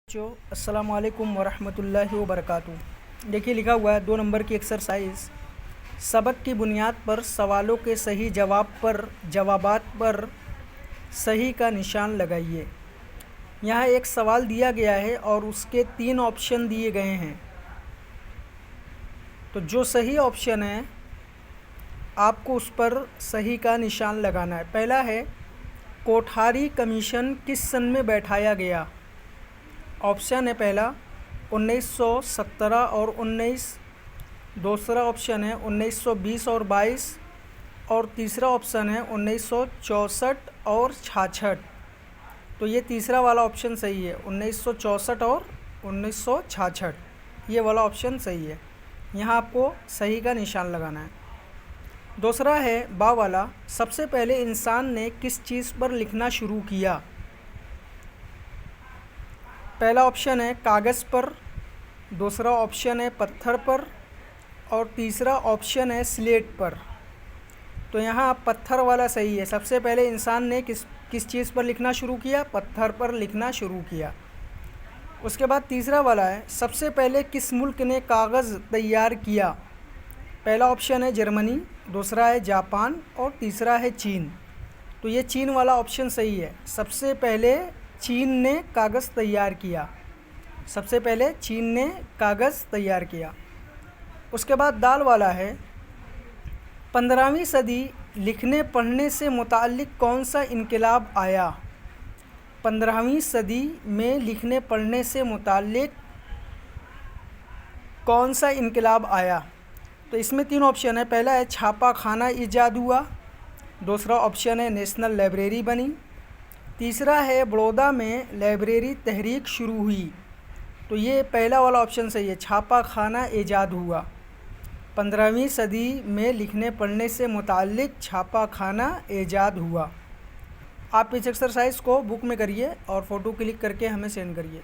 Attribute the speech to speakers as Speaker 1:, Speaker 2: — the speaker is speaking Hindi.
Speaker 1: अस्सलाम वालेकुम वरहमतुल्लाहि वबरकातुहू। देखिए लिखा हुआ है 2 नंबर की एक्सरसाइज। सबक की बुनियाद पर सवालों के सही जवाबात पर सही का निशान लगाइए। यहाँ एक सवाल दिया गया है और उसके 3 ऑप्शन दिए गए हैं। तो जो सही ऑप्शन है आपको उस पर सही का निशान लगाना है। पहला है कोठारी कमीशन किस सन में बैठाया गया। ऑप्शन है पहला 1917 और 19। दूसरा ऑप्शन है 1920 और 22 और तीसरा ऑप्शन है 1964 और 66। तो ये तीसरा वाला ऑप्शन सही है, 1964 और 1966 ये वाला ऑप्शन सही है। यहाँ आपको सही का निशान लगाना है। दूसरा है बा वाला, सबसे पहले इंसान ने किस चीज़ पर लिखना शुरू किया। पहला ऑप्शन है कागज़ पर, दूसरा ऑप्शन है पत्थर पर और तीसरा ऑप्शन है स्लेट पर। तो यहाँ पत्थर वाला सही है। सबसे पहले इंसान ने किस चीज़ पर लिखना शुरू किया, पत्थर पर लिखना शुरू किया। उसके बाद तीसरा वाला है सबसे पहले किस मुल्क ने कागज़ तैयार किया। पहला ऑप्शन है जर्मनी, दूसरा है जापान और तीसरा है चीन। तो ये चीन वाला ऑप्शन सही है। सबसे पहले चीन ने कागज़ तैयार किया। सबसे पहले चीन ने कागज़ तैयार किया। उसके बाद दाल वाला है 15वीं सदी लिखने पढ़ने से मुताल्लिक़ कौन सा इनकलाब आया। 15वीं सदी में लिखने पढ़ने से मुताल्लिक़ कौन सा इनकलाब आया। तो इसमें 3 ऑप्शन है। पहला है छापा खाना ईजाद हुआ, दूसरा ऑप्शन है नेशनल लाइब्रेरी बनी, तीसरा है बड़ौदा में लाइब्रेरी तहरीक शुरू हुई। तो ये पहला वाला ऑप्शन सही है, छापा खाना ईजाद हुआ। 15वीं सदी में लिखने पढ़ने से मुताल्लिक़ छापा खाना ईजाद हुआ। आप इस एक्सरसाइज को बुक में करिए और फ़ोटो क्लिक करके हमें सेंड करिए।